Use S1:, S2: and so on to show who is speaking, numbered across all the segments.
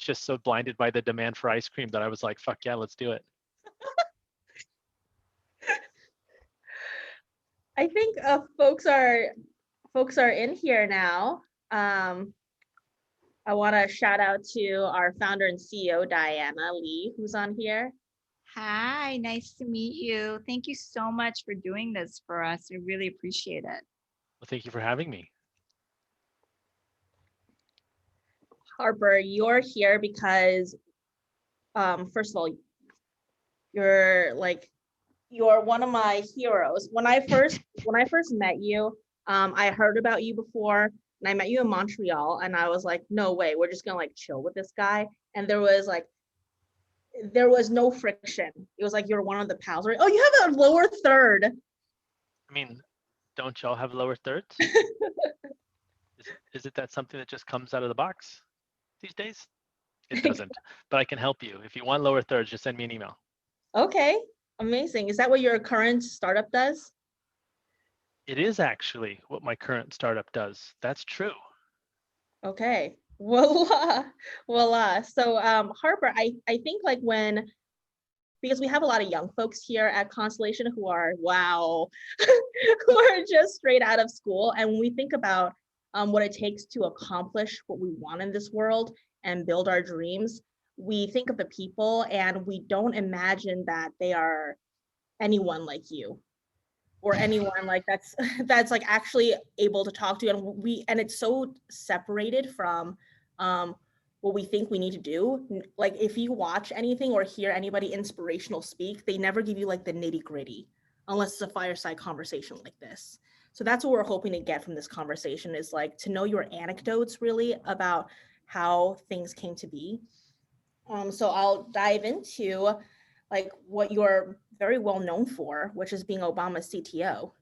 S1: just so blinded by the demand for ice cream that I was like, fuck yeah, let's do it.
S2: I think folks are in here now. I want to shout out to our founder and CEO Diana Lee, who's on here.
S3: Hi, nice to meet you. Thank you so much for doing this for us. I really appreciate it.
S1: Well, thank you for having me.
S2: Harper, you're here because, first of all, you're one of my heroes. When I first met you, I heard about you before, and I met you in Montreal, and I was like, no way, we're just gonna like chill with this guy. And there was no friction. It was like you're one of the pals. Right? Oh, you have a lower third.
S1: I mean, don't y'all have lower thirds? Is it that something that just comes out of the box these days? It doesn't, but I can help you. If you want lower thirds, just send me an email.
S2: Okay, amazing. Is that what your current startup does?
S1: It is actually what my current startup does. That's true.
S2: Okay. Voila. Voila. So Harper, I think like because we have a lot of young folks here at Constellation who are wow, who are just straight out of school. And when we think about what it takes to accomplish what we want in this world and build our dreams, we think of the people and we don't imagine that they are anyone like you or anyone like that's like actually able to talk to you. And it's so separated from um what we think we need to do. Like if you watch anything or hear anybody inspirational speak, they never give you like the nitty gritty unless it's a fireside conversation like this. So that's what we're hoping to get from this conversation, is like to know your anecdotes really about how things came to be. So I'll dive into like what you're very well known for, which is being Obama's CTO.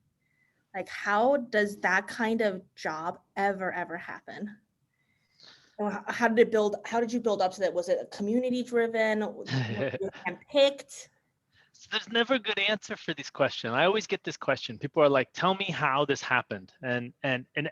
S2: Like, how does that kind of job ever happen? How did it build? How did you build up to that? Was it community driven? Was you handpicked?
S1: So there's never a good answer for this question. I always get this question. People are like, "Tell me how this happened," and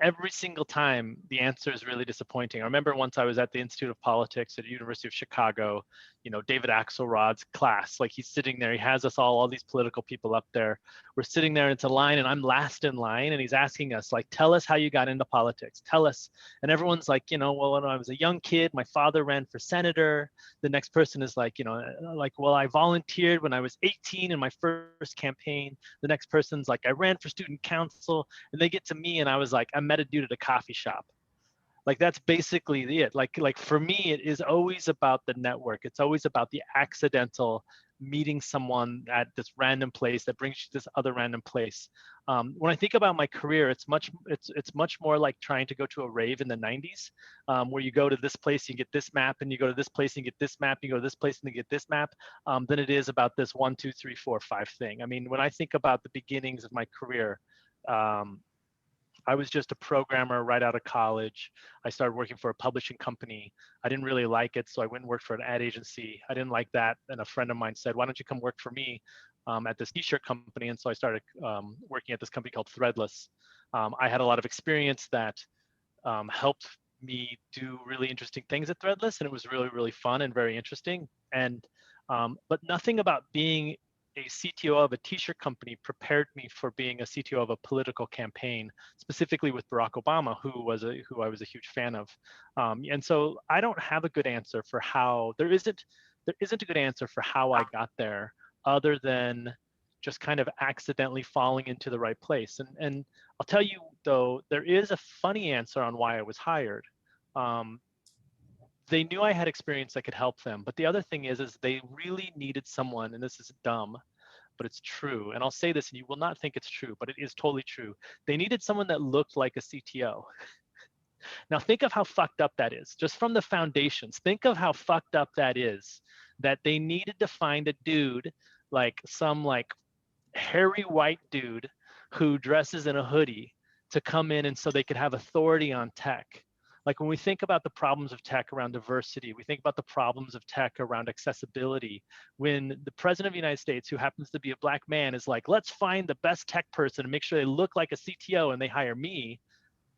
S1: every single time the answer is really disappointing. I remember once I was at the Institute of Politics at the University of Chicago. You know, David Axelrod's class. Like he's sitting there. He has us all these political people up there. We're sitting there, and it's a line, and I'm last in line, and he's asking us like, "Tell us how you got into politics. Tell us." And everyone's like, you know, well, when I was a young kid, my father ran for senator. The next person is like, you know, like, well, I volunteered when I was 18 in my first campaign. The next person's like, I ran for student council. And they get to me and I was like, I met a dude at a coffee shop. Like that's basically it. Like for me, it is always about the network. It's always about the accidental meeting someone at this random place that brings you to this other random place. When I think about my career, it's much more like trying to go to a rave in the 90s, where you go to this place, you get this map, and you go to this place, and you get this map, you go to this place, and you get this map. Than it is about this 1, 2, 3, 4, 5 thing. I mean, when I think about the beginnings of my career, I was just a programmer right out of college. I started working for a publishing company. I didn't really like it, so I went and worked for an ad agency. I didn't like that, and a friend of mine said, "Why don't you come work for me at this t-shirt company?" And so I started working at this company called Threadless. I had a lot of experience that helped me do really interesting things at Threadless, and it was really fun and very interesting. And but nothing about being a CTO of a t-shirt company prepared me for being a CTO of a political campaign, specifically with Barack Obama, who I was a huge fan of. And so I don't have a good answer for how there isn't a good answer for how I got there, other than just kind of accidentally falling into the right place. And I'll tell you though, there is a funny answer on why I was hired. They knew I had experience that could help them. But the other thing is they really needed someone, and this is dumb, but it's true. And I'll say this, and you will not think it's true, but it is totally true. They needed someone that looked like a CTO. Now think of how fucked up that is, just from the foundations. Think of how fucked up that is, that they needed to find a dude, like some like hairy white dude who dresses in a hoodie, to come in and so they could have authority on tech. Like when we think about the problems of tech around diversity, we think about the problems of tech around accessibility. When the president of the United States, who happens to be a black man, is like, let's find the best tech person and make sure they look like a CTO, and they hire me,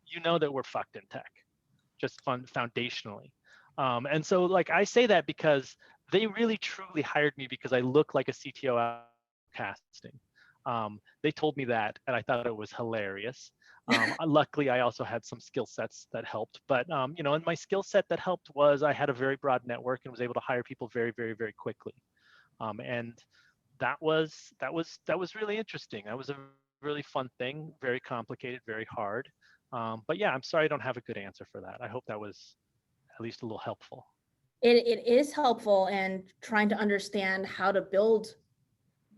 S1: you know that we're fucked in tech, just foundationally. And so like I say that because they really truly hired me because I look like a CTO out casting. They told me that, and I thought it was hilarious. Luckily, I also had some skill sets that helped, but you know, and my skill set that helped was I had a very broad network and was able to hire people very, very, very quickly. And that was really interesting. That was a really fun thing, very complicated, very hard. But yeah, I'm sorry I don't have a good answer for that. I hope that was at least a little helpful.
S2: It is helpful, and trying to understand how to build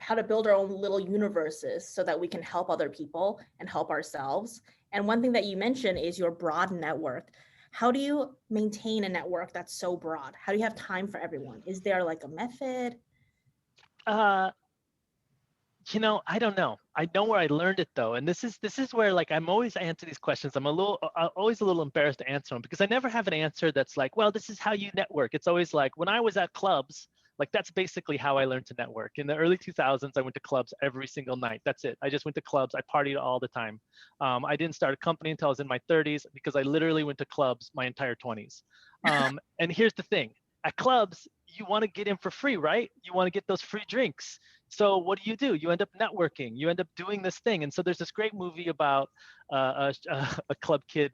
S2: our own little universes so that we can help other people and help ourselves. And one thing that you mentioned is your broad network. How do you maintain a network that's so broad? How do you have time for everyone? Is there like a method?
S1: Uh, You know, I don't know. I know where I learned it though, and this is where like I'm always answer these questions. Always a little embarrassed to answer them because I never have an answer that's like, well, this is how you network. It's always like when I was at clubs, like that's basically how I learned to network. In the early 2000s, I went to clubs every single night. That's it. I just went to clubs. I partied all the time. I didn't start a company until I was in my 30s because I literally went to clubs my entire 20s. And here's the thing: at clubs, you want to get in for free, right? You want to get those free drinks. So what do? You end up networking. You end up doing this thing. And so there's this great movie about a club kid.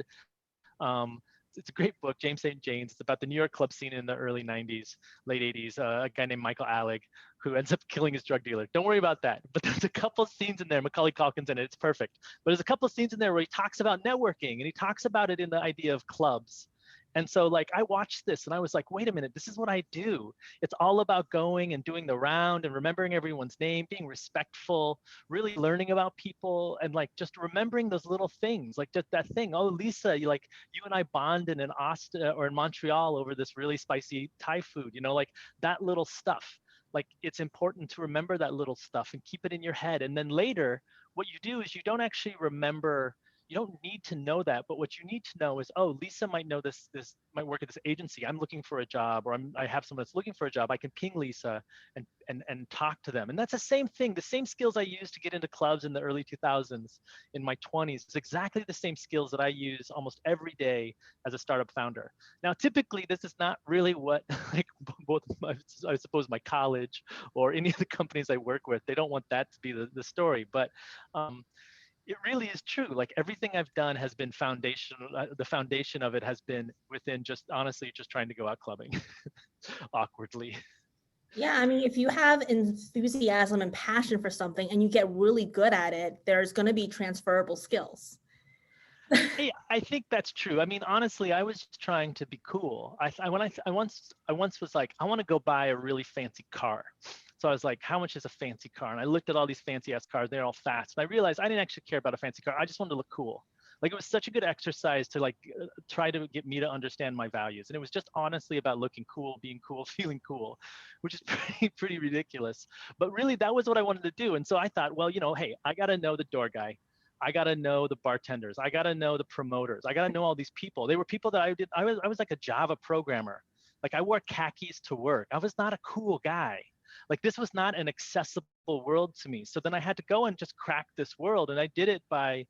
S1: It's a great book, James St. James. It's about the New York club scene in the early 90s, late 80s. A guy named Michael Alec who ends up killing his drug dealer. Don't worry about that. But there's a couple scenes in there. Macaulay Culkin's in it. It's perfect. But there's a couple scenes in there where he talks about networking, and he talks about it in the idea of clubs. And so like I watched this and I was like, wait a minute, this is what I do. It's all about going and doing the round and remembering everyone's name, being respectful, really learning about people, and like just remembering those little things, like just that thing. Oh, Lisa, you and I bonded in Austin or in Montreal over this really spicy Thai food, like that little stuff. Like it's important to remember that little stuff and keep it in your head. And then later, what you do is you don't actually remember, you don't need to know that, but what you need to know is, oh, Lisa might know this might work at this agency. I'm looking for a job, or I have someone that's looking for a job. I can ping Lisa and talk to them. And that's the same thing. The same skills I used to get into clubs in the early 2000s in my 20s is exactly the same skills that I use almost every day as a startup founder. Now, typically, this is not really what like both I suppose my college or any of the companies I work with, they don't want that to be the story. But it really is true. Like everything I've done has been foundational. The foundation of it has been within just honestly just trying to go out clubbing awkwardly.
S2: Yeah, I mean, if you have enthusiasm and passion for something and you get really good at it, there's going to be transferable skills.
S1: Hey, I think that's true. I mean, honestly, I was just trying to be cool. I once was like, I want to go buy a really fancy car. So I was like, how much is a fancy car? And I looked at all these fancy ass cars. They're all fast. And I realized I didn't actually care about a fancy car. I just wanted to look cool. Like it was such a good exercise to like try to get me to understand my values. And it was just honestly about looking cool, being cool, feeling cool, which is pretty ridiculous. But really that was what I wanted to do. And so I thought, well, hey, I got to know the door guy. I got to know the bartenders. I got to know the promoters. I got to know all these people. They were people that I was like a Java programmer. Like I wore khakis to work. I was not a cool guy. Like this was not an accessible world to me. So then I had to go and just crack this world. And I did it by,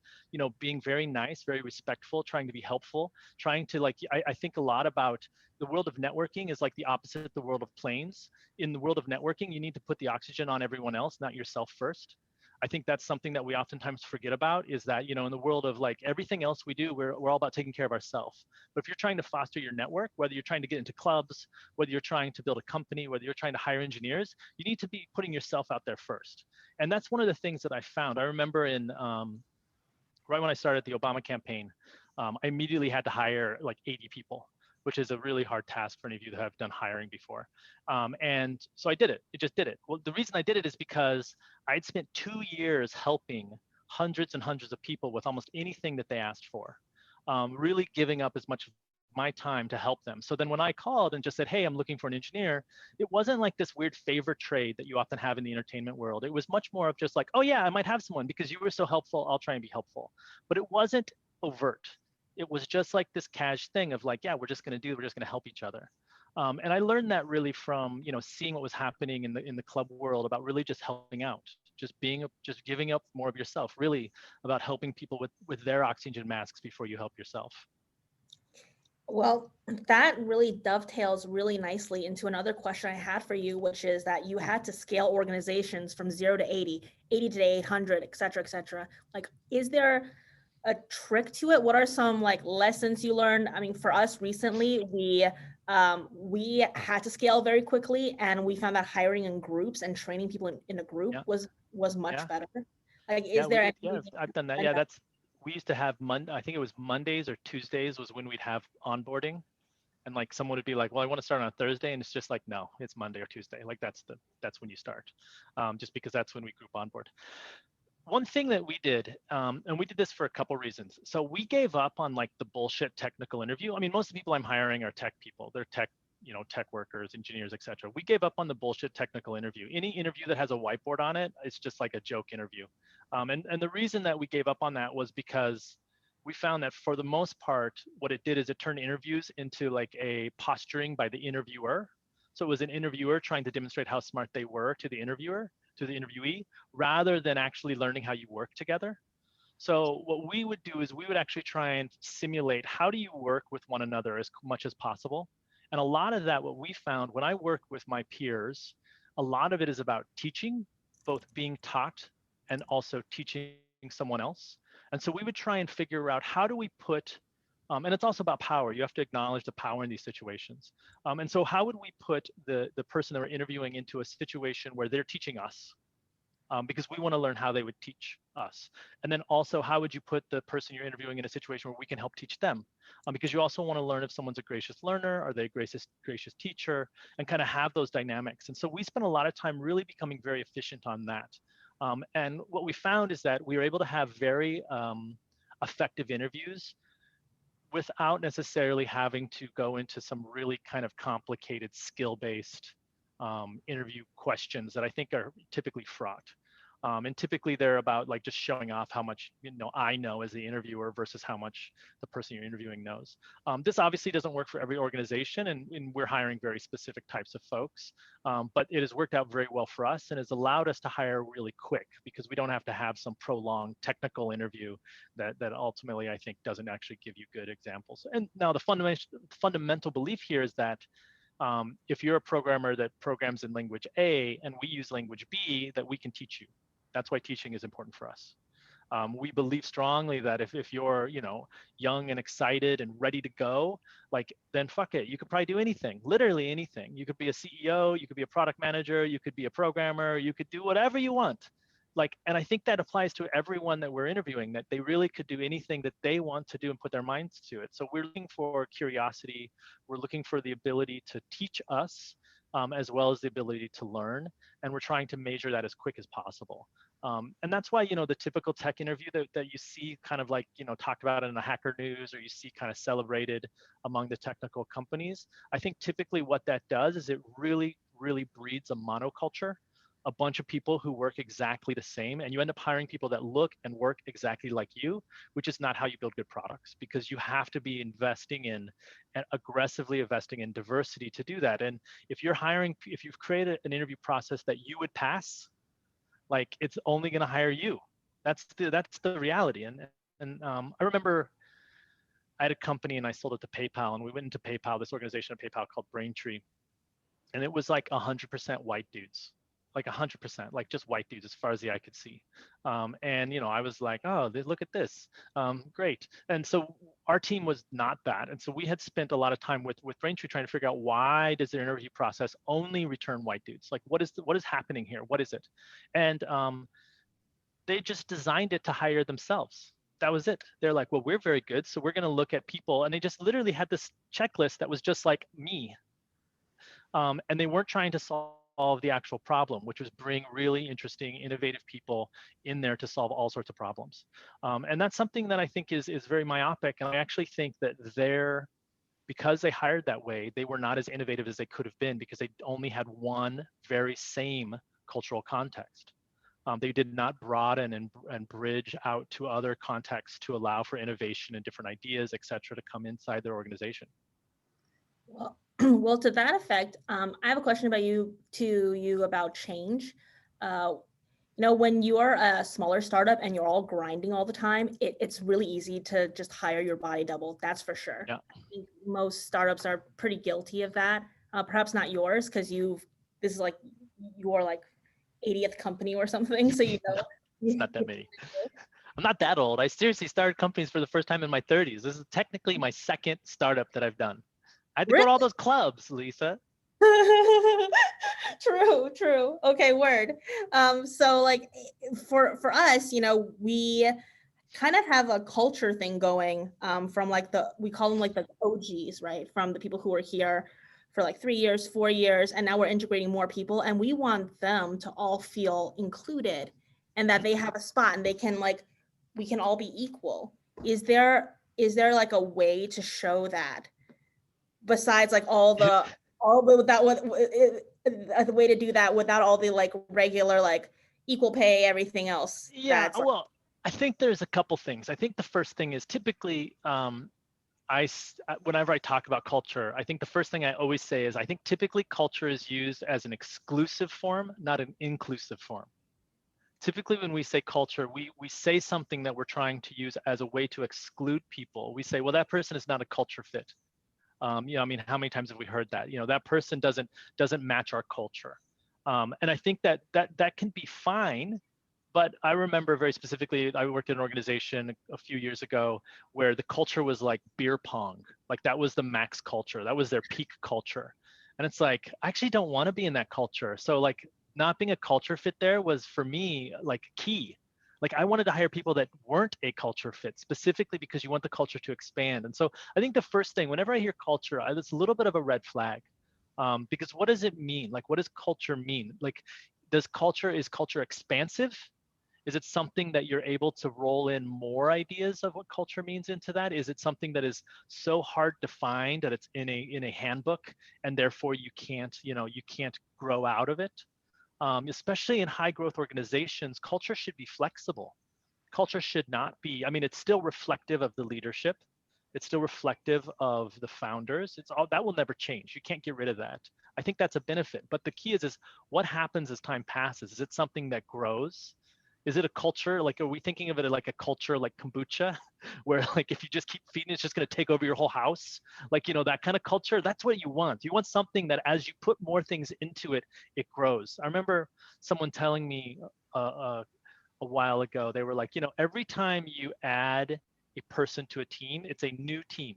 S1: being very nice, very respectful, trying to be helpful, trying to like, I think a lot about the world of networking is like the opposite of the world of planes. In the world of networking, you need to put the oxygen on everyone else, not yourself first. I think that's something that we oftentimes forget about is that, in the world of like everything else we do, we're all about taking care of ourselves. But if you're trying to foster your network, whether you're trying to get into clubs, whether you're trying to build a company, whether you're trying to hire engineers, you need to be putting yourself out there first. And that's one of the things that I found. I remember right when I started the Obama campaign, I immediately had to hire like 80 people, which is a really hard task for any of you that have done hiring before. And so I did it. It just did it. Well, the reason I did it is because I'd spent 2 years helping hundreds and hundreds of people with almost anything that they asked for, really giving up as much of my time to help them. So then when I called and just said, hey, I'm looking for an engineer, it wasn't like this weird favor trade that you often have in the entertainment world. It was much more of just like, oh yeah, I might have someone because you were so helpful, I'll try and be helpful. But it wasn't overt. It was just like this cash thing of like, yeah, we're just going to help each other. And I learned that really from, seeing what was happening in the club world about really just helping out, just giving up more of yourself, really about helping people with their oxygen masks before you help yourself.
S2: Well, that really dovetails really nicely into another question I had for you, which is that you had to scale organizations from 0 to 80, 80 to 800, et cetera, et cetera. Like, is there a trick to it? What are some like lessons you learned? I mean, for us recently, we had to scale very quickly, and we found that hiring in groups and training people in a group
S1: Yeah,
S2: was much
S1: yeah,
S2: better. Like,
S1: yeah.
S2: is
S1: We
S2: there
S1: did.
S2: anything
S1: Yeah,
S2: you
S1: I've done that.
S2: recommend
S1: Yeah,
S2: that?
S1: that's. We used to have I think it was Mondays or Tuesdays was when we'd have onboarding, and like someone would be like, "Well, I want to start on a Thursday," and it's just like, "No, it's Monday or Tuesday." Like that's when you start, just because that's when we group onboard. One thing that we did, and we did this for a couple reasons. So we gave up on like the bullshit technical interview. I mean, most of the people I'm hiring are tech people. They're tech, tech workers, engineers, etc. We gave up on the bullshit technical interview. Any interview that has a whiteboard on it, it's just like a joke interview. And the reason that we gave up on that was because we found that for the most part, what it did is it turned interviews into like a posturing by the interviewer. So it was an interviewer trying to demonstrate how smart they were to the interviewer, to the interviewee, rather than actually learning how you work together. So what we would do is we would actually try and simulate how do you work with one another as much as possible. And a lot of that, what we found when I work with my peers, a lot of it is about teaching, both being taught and also teaching someone else. And so we would try and figure out how do we put, and it's also about power. You have to acknowledge the power in these situations. And so how would we put the person that we're interviewing into a situation where they're teaching us, because we want to learn how they would teach us. And then also, how would you put the person you're interviewing in a situation where we can help teach them? Because you also want to learn if someone's a gracious learner, are they a gracious teacher, and kind of have those dynamics. And so we spent a lot of time really becoming very efficient on that. And what we found is that we were able to have very effective interviews without necessarily having to go into some really kind of complicated skill-based interview questions that I think are typically fraught. And typically they're about like just showing off how much I know as the interviewer versus how much the person you're interviewing knows. This obviously doesn't work for every organization, and we're hiring very specific types of folks. But it has worked out very well for us and has allowed us to hire really quick because we don't have to have some prolonged technical interview that ultimately I think doesn't actually give you good examples. And now the fundamental belief here is that if you're a programmer that programs in language A and we use language B, that we can teach you. That's why teaching is important for us. We believe strongly that if you're young and excited and ready to go, like, then fuck it, you could probably do anything, literally anything. You could be a CEO, you could be a product manager, you could be a programmer, you could do whatever you want. Like, and I think that applies to everyone that we're interviewing, that they really could do anything that they want to do and put their minds to it. So we're looking for curiosity, we're looking for the ability to teach us, as well as the ability to learn, and we're trying to measure that as quick as possible. And that's why, the typical tech interview that you see kind of like, talked about in the Hacker News, or you see kind of celebrated among the technical companies. I think typically what that does is it really, really breeds a monoculture, a bunch of people who work exactly the same, and you end up hiring people that look and work exactly like you, which is not how you build good products, because you have to be investing in and aggressively investing in diversity to do that. And if you've created an interview process that you would pass, like, it's only going to hire you. That's the reality. And I remember I had a company and I sold it to PayPal, and we went into PayPal, this organization at PayPal called Braintree, and it was like 100% white dudes, like 100%, like just white dudes as far as the eye could see. And I was like, oh, look at this, great. And so our team was not that, and so we had spent a lot of time with Braintree trying to figure out, why does their interview process only return white dudes? Like, what is happening here? What is it? And they just designed it to hire themselves. That was it. They're like, well, we're very good, so we're going to look at people, and they just literally had this checklist that was just like me. And they weren't trying to solve the actual problem, which was bring really interesting, innovative people in there to solve all sorts of problems. And that's something that I think is very myopic. And I actually think that because they hired that way, they were not as innovative as they could have been, because they only had one very same cultural context. They did not broaden and bridge out to other contexts to allow for innovation and different ideas, et cetera, to come inside their organization.
S2: Well, well, to that effect, I have a question about you about change. Uh, You know, when you are a smaller startup and you're all grinding all the time, it's really easy to just hire your body double. That's for sure.
S1: Yeah.
S2: I think most startups are pretty guilty of that. Perhaps not yours, because this is like your like 80th company or something. So you
S1: No,
S2: know.
S1: it's not that many. I'm not that old. I seriously started companies for the first time in my 30s. This is technically my second startup that I've done. I had to go to all those clubs, Lisa.
S2: True. Okay, word. So like for us, you know, we kind of have a culture thing going from like we call them like the OGs, right? From the people who were here for like 3 years, 4 years, and now we're integrating more people, and we want them to all feel included and that they have a spot and they can like we can all be equal. Is there like a way to show that besides like all the that what the way to do that without all the like regular like equal pay, everything else
S1: Yeah,
S2: that's like,
S1: well, I think there's a couple things. I think the first thing is typically whenever I talk about culture, I think the first thing I always say is I think typically culture is used as an exclusive form, not an inclusive form. Typically when we say culture, we say something that we're trying to use as a way to exclude people. We say, well, that person is not a culture fit. I mean, how many times have we heard that? That person doesn't match our culture. And I think that can be fine. But I remember very specifically, I worked in an organization a few years ago where the culture was like beer pong. Like that was the max culture. That was their peak culture. And it's like, I actually don't want to be in that culture. So like not being a culture fit there was for me like key. Like I wanted to hire people that weren't a culture fit specifically because you want the culture to expand. And so I think the first thing, whenever I hear culture, it's a little bit of a red flag. Because what does it mean? Like, what does culture mean? Like, is culture expansive? Is it something that you're able to roll in more ideas of what culture means into that? Is it something that is so hard to find that it's in a handbook and therefore you can't grow out of it? Especially in high growth organizations, culture should be flexible. Culture should not be, I mean, it's still reflective of the leadership. It's still reflective of the founders. It's all that will never change. You can't get rid of that. I think that's a benefit. But the key is what happens as time passes? Is it something that grows? Is it a culture? Like, are we thinking of it like a culture like kombucha, where like if you just keep feeding, it's just going to take over your whole house? Like, that kind of culture. That's what you want. You want something that as you put more things into it, it grows. I remember someone telling me a while ago, they were like, every time you add a person to a team, it's a new team.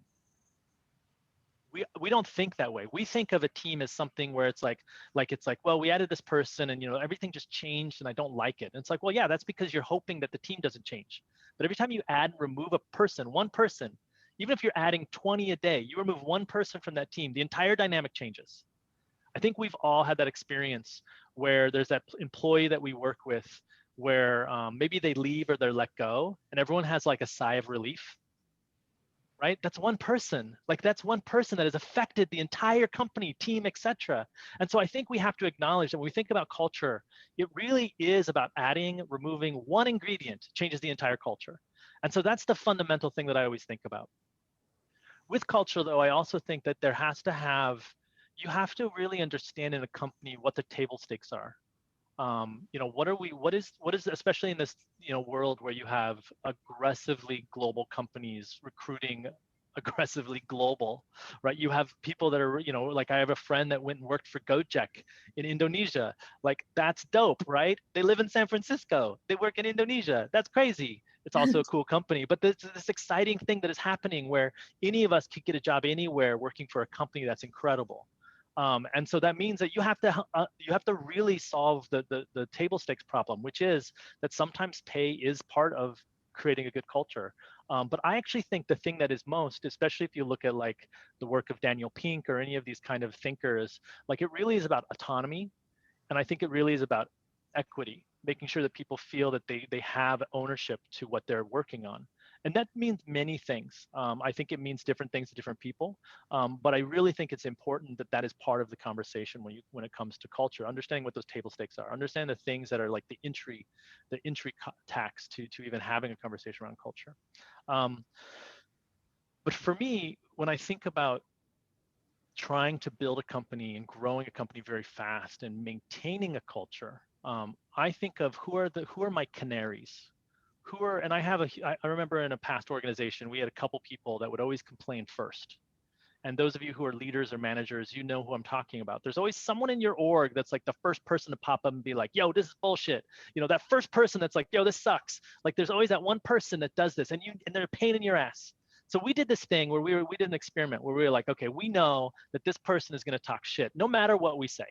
S1: We don't think that way. We think of a team as something where it's like, well, we added this person and everything just changed and I don't like it. And it's like, well, yeah, that's because you're hoping that the team doesn't change. But every time you add and remove a person, one person, even if you're adding 20 a day, you remove one person from that team, the entire dynamic changes. I think we've all had that experience where there's that employee that we work with where maybe they leave or they're let go and everyone has like a sigh of relief, right? That's one person. Like that's one person that has affected the entire company, team, etc. And so I think we have to acknowledge that when we think about culture, it really is about adding, removing one ingredient changes the entire culture. And so that's the fundamental thing that I always think about. With culture, though, I also think that you have to really understand in a company what the table stakes are. What is, especially in this, world where you have aggressively global companies recruiting aggressively global, right? You have people that are, like I have a friend that went and worked for Gojek in Indonesia. Like that's dope, right? They live in San Francisco. They work in Indonesia. That's crazy. It's also a cool company, but this exciting thing that is happening where any of us could get a job anywhere working for a company that's incredible. And so that means that you have to really solve the table stakes problem, which is that sometimes pay is part of creating a good culture. But I actually think the thing that is most, especially if you look at like the work of Daniel Pink or any of these kind of thinkers, like it really is about autonomy. And I think it really is about equity, making sure that people feel that they have ownership to what they're working on. And that means many things. I think it means different things to different people. But I really think it's important that that is part of the conversation when it comes to culture, understanding what those table stakes are, understand the things that are like the entry tax to even having a conversation around culture. But for me, when I think about trying to build a company and growing a company very fast and maintaining a culture, I think of who are my canaries, and I remember in a past organization we had a couple people that would always complain first. And those of you who are leaders or managers, you know who I'm talking about. There's always someone in your org that's like the first person to pop up and be like, yo, this is bullshit. That first person that's like, yo, this sucks. Like there's always that one person that does this, and they're a pain in your ass. So we did this thing where we did an experiment where we were like, okay, we know that this person is going to talk shit no matter what we say.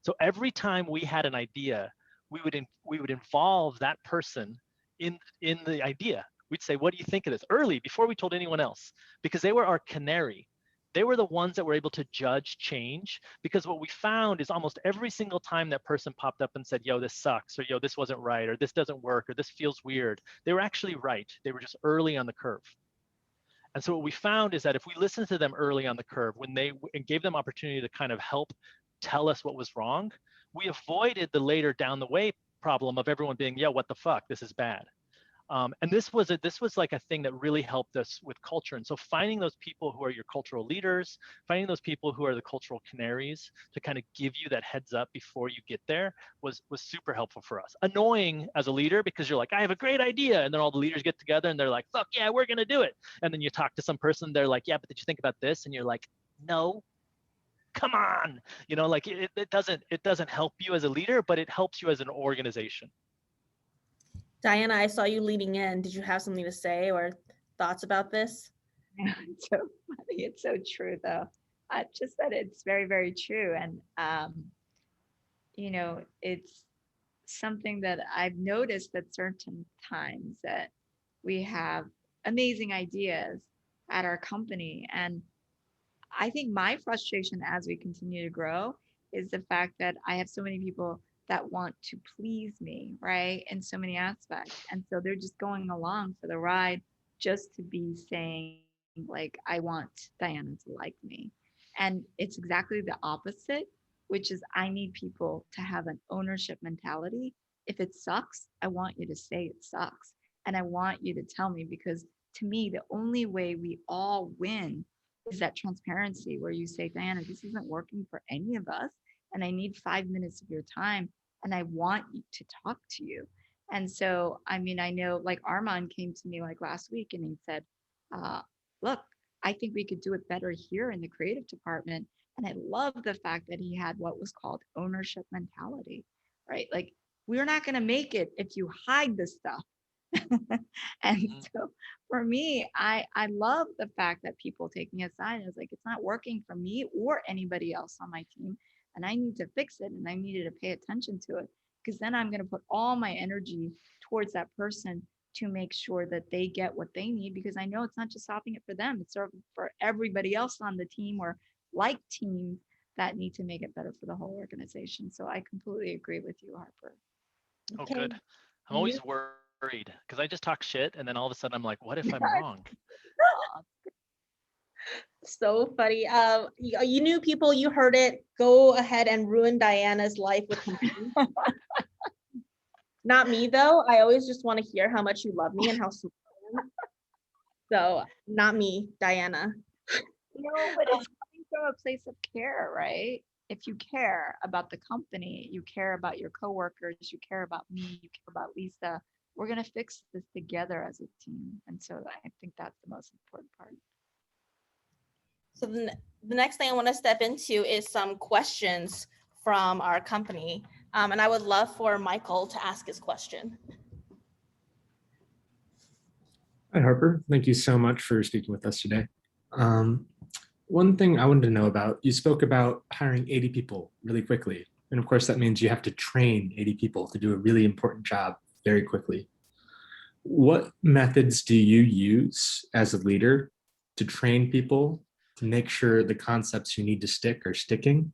S1: So every time we had an idea, we would involve that person in the idea. We'd say, what do you think of this, early, before we told anyone else, because they were our canary. They were the ones that were able to judge change, because what we found is almost every single time that person popped up and said, yo, this sucks, or yo, this wasn't right, or this doesn't work, or this feels weird, they were actually right. They were just early on the curve. And so what we found is that if we listened to them early on the curve, and gave them opportunity to kind of help tell us what was wrong, we avoided the later down the way problem of everyone being, yeah, what the fuck, this is bad. And this was like a thing that really helped us with culture. And so finding those people who are your cultural leaders, finding those people who are the cultural canaries to kind of give you that heads up before you get there was super helpful for us. Annoying as a leader, because you're like, I have a great idea. And then all the leaders get together and they're like, fuck yeah, we're going to do it. And then you talk to some person, they're like, yeah, but did you think about this? And you're like, no, come on. Like it doesn't help you as a leader, but it helps you as an organization.
S2: Diana, I saw you leading in. Did you have something to say or thoughts about this?
S3: It's so funny. It's so true, though. I just said it's very, very true. And, it's something that I've noticed at certain times that we have amazing ideas at our company. And I think my frustration as we continue to grow is the fact that I have so many people that want to please me, right? In so many aspects. And so they're just going along for the ride just to be saying, like, I want Diana to like me. And it's exactly the opposite, which is I need people to have an ownership mentality. If it sucks, I want you to say it sucks. And I want you to tell me, because to me, the only way we all win is that transparency where you say, Diana, this isn't working for any of us. And I need 5 minutes of your time. And I want you to talk to you. And so, I mean, I know like Armand came to me like last week and he said, uh, look, I think we could do it better here in the creative department. And I love the fact that he had what was called ownership mentality, right? Like, we're not going to make it if you hide this stuff. And so for me, I love the fact that people take me aside. And it's like, it's not working for me or anybody else on my team. And I need to fix it and I needed to pay attention to it, because then I'm going to put all my energy towards that person to make sure that they get what they need, because I know it's not just solving it for them, it's for everybody else on the team or like teams that need to make it better for the whole organization. So I completely agree with you, Harper.
S1: Oh,
S2: Okay.
S1: good. I'm always worried because I just talk shit and then all of a sudden I'm like, what if I'm wrong?
S2: So funny. You knew people, you heard it. Go ahead and ruin Diana's life with confusion. Not me though. I always just want to hear how much you love me and how smart I am. So not me, Diana.
S3: But it's coming from a place of care, right? If you care about the company, you care about your coworkers, you care about me, you care about Lisa, we're going to fix this together as a team. And so I think that's the most important part.
S2: So the next thing I want to step into is some questions from our company. And I would love for Michael to ask his question.
S4: Hi, Harper. Thank you so much for speaking with us today. One thing I wanted to know about, you spoke about hiring 80 people really quickly. And of course, that means you have to train 80 people to do a really important job very quickly. What methods do you use as a leader to train people to make sure the concepts you need to stick are sticking,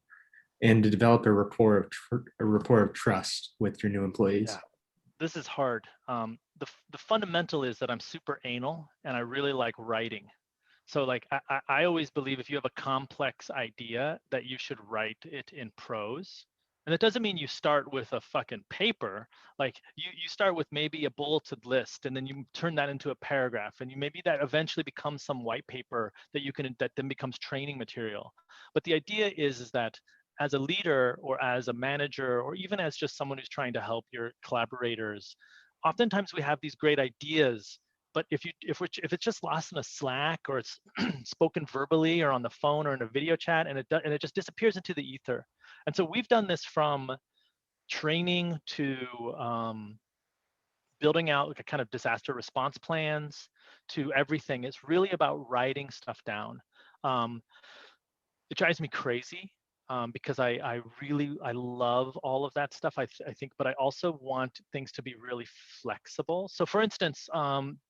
S4: and to develop a rapport of trust with your new employees?
S1: Yeah, this is hard. The fundamental is that I'm super anal and I really like writing. So like I always believe if you have a complex idea that you should write it in prose. And it doesn't mean you start with a fucking paper. Like you start with maybe a bulleted list and then you turn that into a paragraph, and maybe that eventually becomes some white paper that then becomes training material. But the idea is that as a leader or as a manager, or even as just someone who's trying to help your collaborators, oftentimes we have these great ideas, but if it's just lost in a Slack, or it's spoken verbally or on the phone or in a video chat, and it just disappears into the ether. And so we've done this from training to building out like a kind of disaster response plans to everything. It's really about writing stuff down. It drives me crazy because I love all of that stuff. I think, but I also want things to be really flexible. So for instance,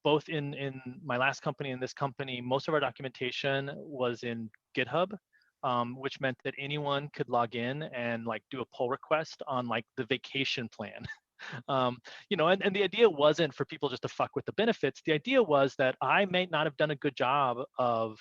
S1: both in my last company and this company, most of our documentation was in GitHub, which meant that anyone could log in and like do a pull request on like the vacation plan. And the idea wasn't for people just to fuck with the benefits. The idea was that I may not have done a good job of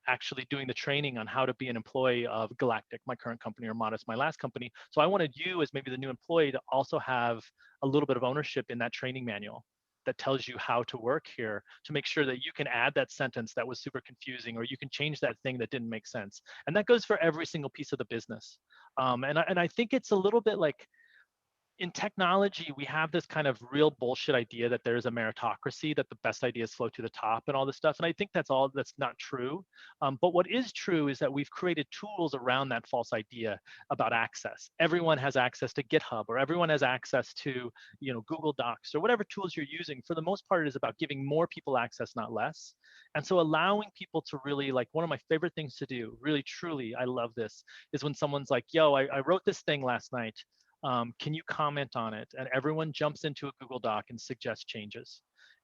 S1: actually doing the training on how to be an employee of Galactic, my current company, or Modest, my last company. So I wanted you, as maybe the new employee, to also have a little bit of ownership in that training manual that tells you how to work here, to make sure that you can add that sentence that was super confusing, or you can change that thing that didn't make sense. And that goes for every single piece of the business. And I think it's a little bit like, in technology, we have this kind of real bullshit idea that there's a meritocracy, that the best ideas flow to the top and all this stuff. And I think that's not true. But what is true is that we've created tools around that false idea about access. Everyone has access to GitHub, or everyone has access to, Google Docs, or whatever tools you're using. For the most part, it is about giving more people access, not less. And so allowing people to really, like, one of my favorite things to do, really, truly, I love this, is when someone's like, yo, I wrote this thing last night. Can you comment on it? And everyone jumps into a Google Doc and suggests changes.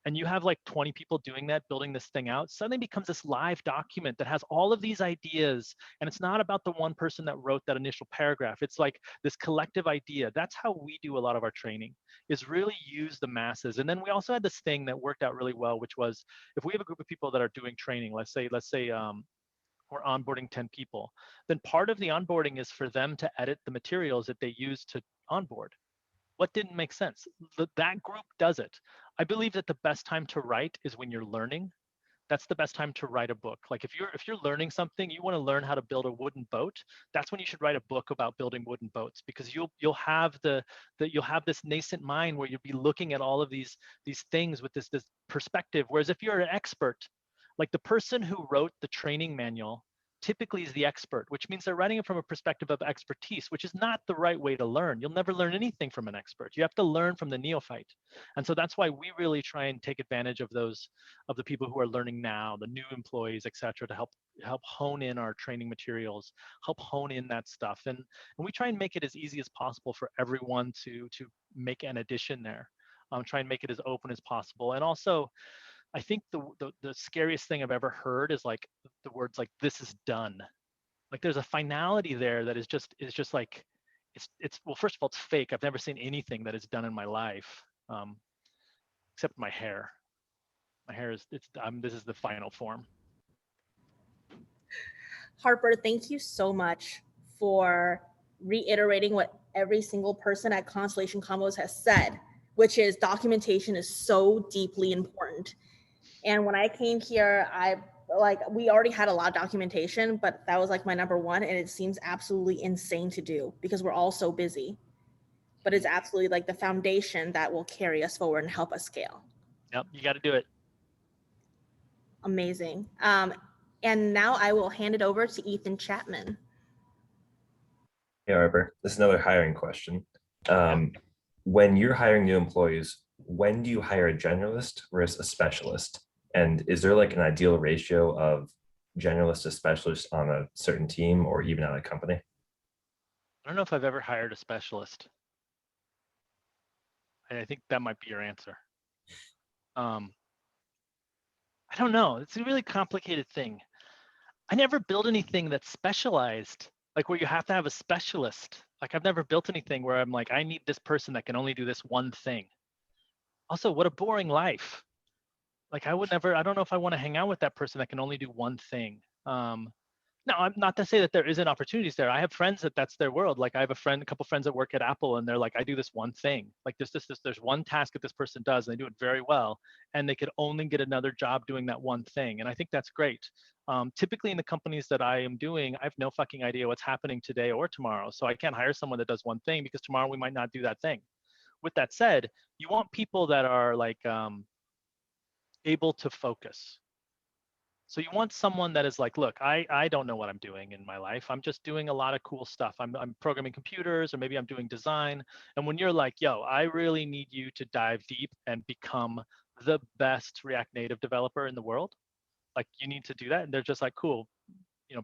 S1: And you have like 20 people doing that, building this thing out. Suddenly becomes this live document that has all of these ideas. And it's not about the one person that wrote that initial paragraph. It's like this collective idea. That's how we do a lot of our training, is really use the masses. And then we also had this thing that worked out really well, which was, if we have a group of people that are doing training, let's say we're onboarding 10 people, then part of the onboarding is for them to edit the materials that they use to onboard. What didn't make sense? That group does it. I believe that the best time to write is when you're learning. That's the best time to write a book. Like if you're learning something, you want to learn how to build a wooden boat, that's when you should write a book about building wooden boats, because you'll have you'll have this nascent mind where you'll be looking at all of these things with this perspective. Whereas if you're an expert, like the person who wrote the training manual typically is the expert, which means they're writing it from a perspective of expertise, which is not the right way to learn. You'll never learn anything from an expert. You have to learn from the neophyte. And so that's why we really try and take advantage of the people who are learning now, the new employees, et cetera, to help hone in our training materials, help hone in that stuff. And we try and make it as easy as possible for everyone to make an addition there. Try and make it as open as possible. And also, I think the scariest thing I've ever heard is like the words like "this is done." Like there's a finality there that is just like it's well, first of all, it's fake. I've never seen anything that is done in my life, except my hair. My hair is this is the final form.
S2: Harper, thank you so much for reiterating what every single person at Constellation Convos has said, which is documentation is so deeply important. And when I came here, we already had a lot of documentation, but that was like my number one. And it seems absolutely insane to do because we're all so busy, but it's absolutely like the foundation that will carry us forward and help us scale.
S1: Yep, you got to do it.
S2: Amazing. And now I will hand it over to Ethan Chapman.
S5: Hey, Harper, this is another hiring question. When you're hiring new employees, when do you hire a generalist versus a specialist? And is there like an ideal ratio of generalist to specialist on a certain team or even at a company?
S1: I don't know if I've ever hired a specialist. I think that might be your answer. I don't know. It's a really complicated thing. I never built anything that's specialized, like where you have to have a specialist. Like I've never built anything where I'm like, I need this person that can only do this one thing. Also, what a boring life. Like I don't know if I want to hang out with that person that can only do one thing. No, I'm not to say that there isn't opportunities there. I have friends that's their world. Like I have a couple friends that work at Apple, and they're like, I do this one thing. Like there's one task that this person does, and they do it very well, and they could only get another job doing that one thing. And I think that's great. Typically in the companies that I am doing, I have no fucking idea what's happening today or tomorrow. So I can't hire someone that does one thing because tomorrow we might not do that thing. With that said, you want people that are like able to focus. So you want someone that is like, look, I don't know what I'm doing in my life. I'm just doing a lot of cool stuff. I'm programming computers, or maybe I'm doing design. And when you're like, yo, I really need you to dive deep and become the best React Native developer in the world, like you need to do that. And they're just like, cool,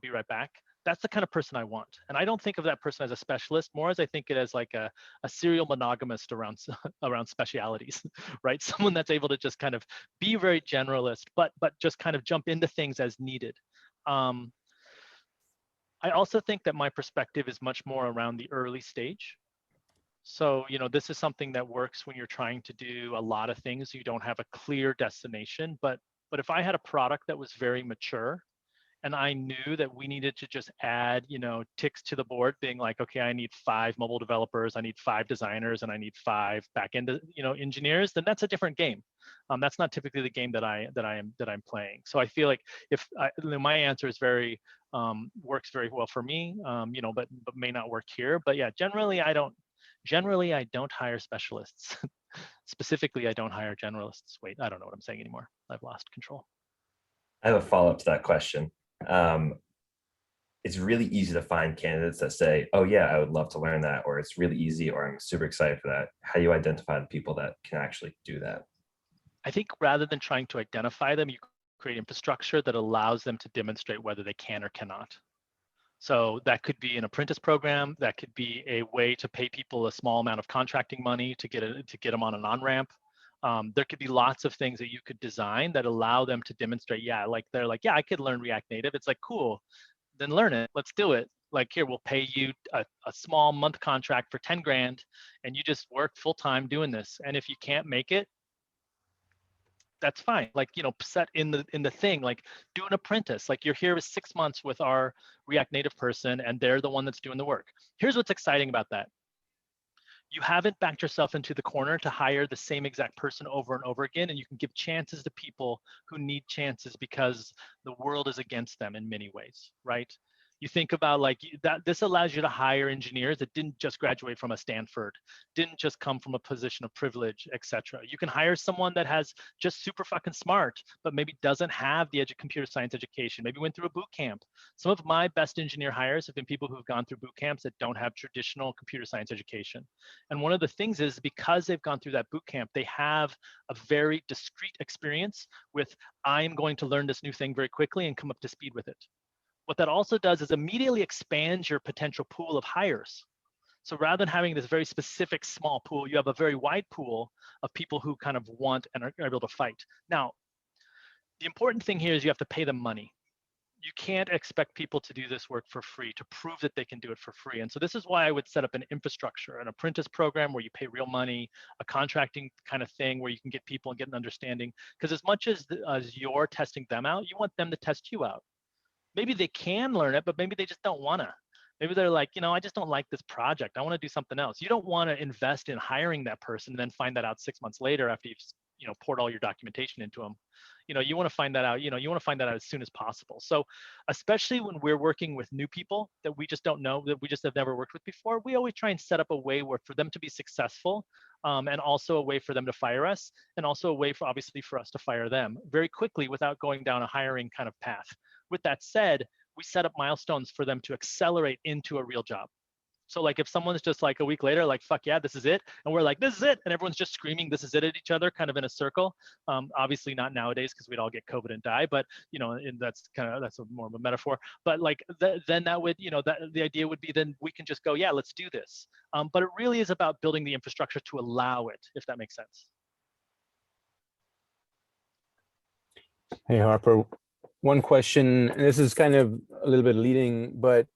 S1: be right back. That's the kind of person I want. And I don't think of that person as a specialist, more as I think it as like a serial monogamist around around specialities, right? Someone that's able to just kind of be very generalist, but just kind of jump into things as needed. I also think that my perspective is much more around the early stage. So, this is something that works when you're trying to do a lot of things. You don't have a clear destination, but if I had a product that was very mature, and I knew that we needed to just add, ticks to the board, being like, okay, I need 5 mobile developers, I need 5 designers, and I need 5 backend, engineers. Then that's a different game. That's not typically the game that I'm playing. So I feel like my answer is very works very well for me, but may not work here. But yeah, generally I don't hire specialists. Specifically, I don't hire generalists. Wait, I don't know what I'm saying anymore. I've lost control.
S5: I have a follow-up to that question. It's really easy to find candidates that say, oh yeah, I would love to learn that, or it's really easy, or I'm super excited for that. How do you identify the people that can actually do that?
S1: I think rather than trying to identify them, you create infrastructure that allows them to demonstrate whether they can or cannot. So that could be an apprentice program. That could be a way to pay people a small amount of contracting money to get them on an on-ramp. There could be lots of things that you could design that allow them to demonstrate, they're like, yeah, I could learn React Native. It's like, cool, then learn it. Let's do it. Like, here, we'll pay you a small month contract for 10 grand, and you just work full time doing this. And if you can't make it, that's fine. Like, set in the thing, like do an apprentice. Like, you're here with 6 months with our React Native person, and they're the one that's doing the work. Here's what's exciting about that. You haven't backed yourself into the corner to hire the same exact person over and over again, and you can give chances to people who need chances because the world is against them in many ways, right? You think about like that, this allows you to hire engineers that didn't just graduate from a Stanford, didn't just come from a position of privilege, etc. You can hire someone that has just super fucking smart, but maybe doesn't have the computer science education, maybe went through a boot camp. Some of my best engineer hires have been people who've gone through boot camps that don't have traditional computer science education. And one of the things is because they've gone through that boot camp, they have a very discrete experience with, I'm going to learn this new thing very quickly and come up to speed with it. What that also does is immediately expands your potential pool of hires. So rather than having this very specific small pool, you have a very wide pool of people who kind of want and are able to fight. Now, the important thing here is you have to pay them money. You can't expect people to do this work for free, to prove that they can do it for free. And so this is why I would set up an infrastructure, an apprentice program where you pay real money, a contracting kind of thing where you can get people and get an understanding. Because as much as you're testing them out, you want them to test you out. Maybe they can learn it, but maybe they just don't want to. Maybe they're like, I just don't like this project. I want to do something else. You don't want to invest in hiring that person and then find that out 6 months later after you've poured all your documentation into them. You want to find that out, you want to find that out as soon as possible. So especially when we're working with new people that we just don't know, that we just have never worked with before, we always try and set up a way where for them to be successful, and also a way for them to fire us, and also a way for obviously for us to fire them very quickly without going down a hiring kind of path. With that said, we set up milestones for them to accelerate into a real job. So like if someone's just like a week later, like, fuck yeah, this is it. And we're like, this is it. And everyone's just screaming, this is it at each other, kind of in a circle. Obviously not nowadays because we'd all get COVID and die, but, and that's more of a metaphor. But like, then that would, the idea would be then we can just go, yeah, let's do this. But it really is about building the infrastructure to allow it, if that makes sense.
S6: Hey, Harper, one question, and this is kind of a little bit leading, but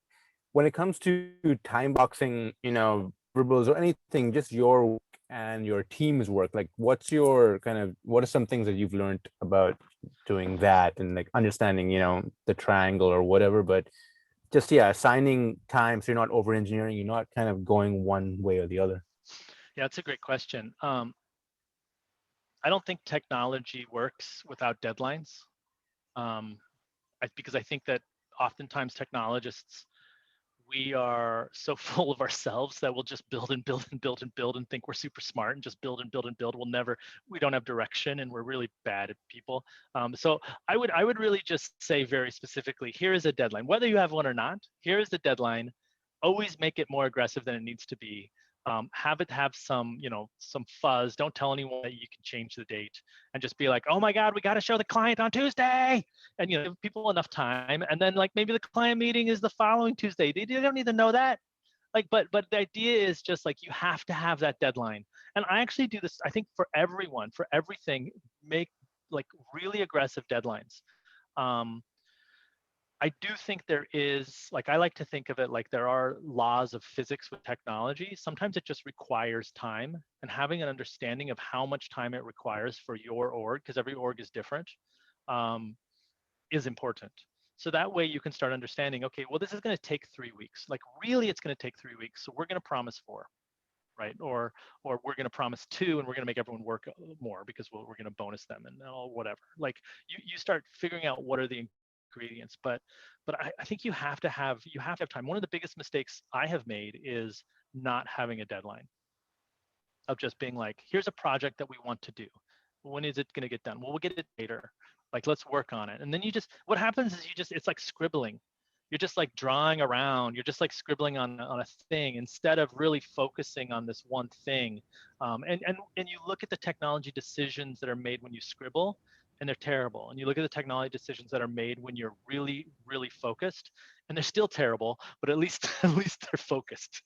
S6: when it comes to time boxing, deliverables or anything, just your work and your team's work, like what are some things that you've learned about doing that and like understanding, the triangle or whatever, but just, yeah, assigning time so you're not over engineering, you're not kind of going one way or the other.
S1: Yeah, that's a great question. I don't think technology works without deadlines. Because I think that oftentimes technologists, we are so full of ourselves that we'll just build and build and build and build and think we're super smart and just build and build and build. We don't have direction, and we're really bad at people. So I would really just say very specifically, here is a deadline. Whether you have one or not, here is the deadline. Always make it more aggressive than it needs to be. Have it have some, some fuzz. Don't tell anyone that you can change the date, and just be like, oh my God, we got to show the client on Tuesday. And give people enough time. And then like maybe the client meeting is the following Tuesday. They don't need to know that. Like, but the idea is just like, you have to have that deadline. And I actually do this, I think, for everyone, for everything, make like really aggressive deadlines. I do think there is, like, I like to think of it like there are laws of physics with technology. Sometimes it just requires time, and having an understanding of how much time it requires for your org, because every org is different, is important. So that way you can start understanding, okay, well, this is going to take 3 weeks. Like, really, it's going to take 3 weeks. So we're going to promise 4, right? Or we're going to promise 2, and we're going to make everyone work more because we're going to bonus them and whatever. Like, you start figuring out what are the ingredients, but I think you have to have time. One of the biggest mistakes I have made is not having a deadline, of just being like, here's a project that we want to do. When is it going to get done? Well, we'll get it later. Like, let's work on it. And then what happens is it's like scribbling. You're just like drawing around. You're just like scribbling on a thing instead of really focusing on this one thing. And you look at the technology decisions that are made when you scribble, and they're terrible. And you look at the technology decisions that are made when you're really, really focused, and they're still terrible, but at least they're focused.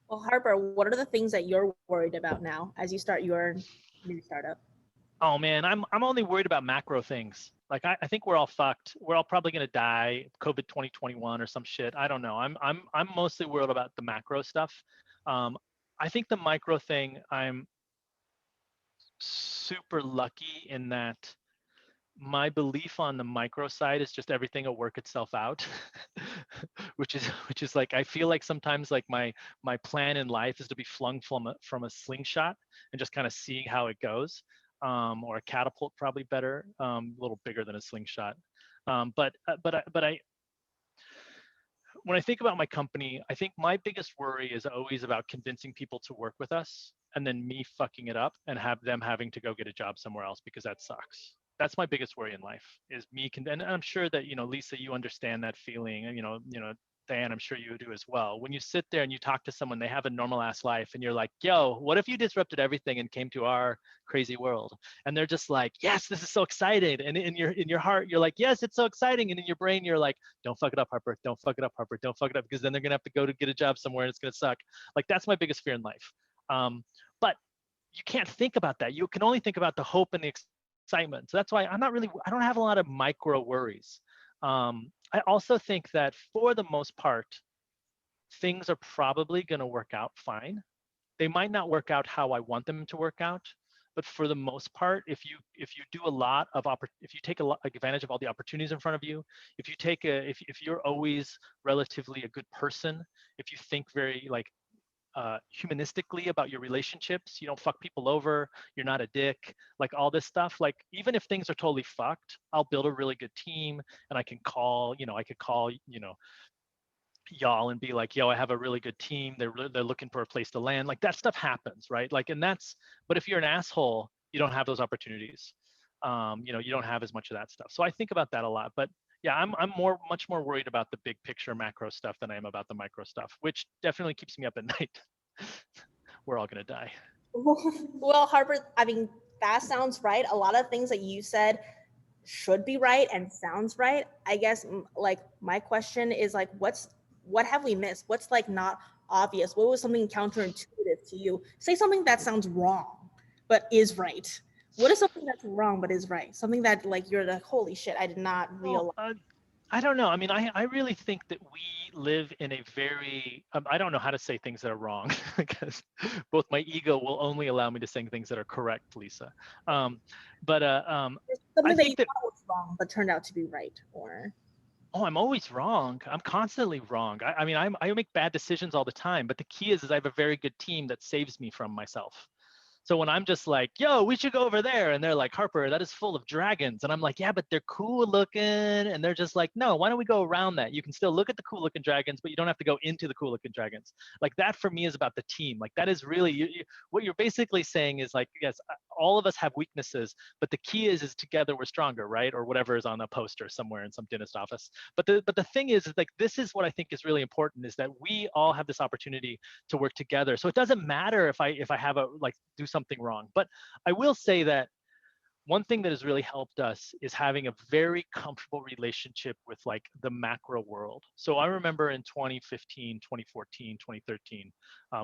S2: Well, Harper, what are the things that you're worried about now as you start your new startup?
S1: Oh man, I'm only worried about macro things. Like, I think we're all fucked. We're all probably gonna die, COVID 2021 or some shit. I don't know. I'm mostly worried about the macro stuff. I think the micro thing, I'm super lucky in that my belief on the micro side is just everything will work itself out. which is like, I feel like sometimes like my plan in life is to be flung from a slingshot and just kind of seeing how it goes. Or a catapult, probably better, a little bigger than a slingshot. But when I think about my company, I think my biggest worry is always about convincing people to work with us, and then me fucking it up and have them having to go get a job somewhere else, because that sucks. That's my biggest worry in life, is me. And I'm sure that, Lisa, you understand that feeling, and Diane, I'm sure you do as well. When you sit there and you talk to someone, they have a normal ass life, and you're like, yo, what if you disrupted everything and came to our crazy world? And they're just like, yes, this is so exciting. And in your heart, you're like, yes, it's so exciting. And in your brain, you're like, don't fuck it up, Harper. Don't fuck it up, Harper. Don't fuck it up, because then they're gonna have to go to get a job somewhere, and it's gonna suck. Like, that's my biggest fear in life. But you can't think about that. You can only think about the hope and the excitement. So that's why I don't have a lot of micro worries. I also think that for the most part, things are probably going to work out fine. They might not work out how I want them to work out, but for the most part, if you do a lot of if you take advantage of all the opportunities in front of you, if you're always relatively a good person, if you think very like humanistically about your relationships, you don't fuck people over, you're not a dick, like all this stuff, like even if things are totally fucked, I'll build a really good team, and I could call y'all and be like, yo, I have a really good team, they're looking for a place to land. Like, that stuff happens, right? Like, but if you're an asshole, you don't have those opportunities. You don't have as much of that stuff. So I think about that a lot. But yeah, I'm much more worried about the big picture macro stuff than I am about the micro stuff, which definitely keeps me up at night. We're all gonna die.
S2: Well, Harper, I mean, that sounds right. A lot of things that you said should be right and sounds right. I guess like my question is like, what have we missed? What's like not obvious? What was something counterintuitive to you? Say something that sounds wrong, but is right. What is something that's wrong but is right? Something that like you're like, holy shit, I did not realize.
S1: Well, I don't know. I mean, I really think that we live in a very, I don't know how to say things that are wrong, because both my ego will only allow me to say things that are correct, Lisa. But
S2: Something
S1: I
S2: that you
S1: think that,
S2: thought was wrong but turned out to be right, or
S1: Oh, I'm always wrong. I'm constantly wrong. I mean, I make bad decisions all the time, but the key is I have a very good team that saves me from myself. So when I'm just like, yo, we should go over there. And they're like, Harper, that is full of dragons. And I'm like, yeah, but they're cool looking. And they're just like, no, why don't we go around that? You can still look at the cool looking dragons, but you don't have to go into the cool looking dragons. Like that for me is about the team. Like that is really, what you're basically saying is like, yes, all of us have weaknesses, but the key is together we're stronger, right? Or whatever is on a poster somewhere in some dentist office. But the thing is like, this is what I think is really important is that we all have this opportunity to work together. So it doesn't matter if I have a like do something wrong. But I will say that one thing that has really helped us is having a very comfortable relationship with like the macro world. So I remember in 2015, 2014, 2013,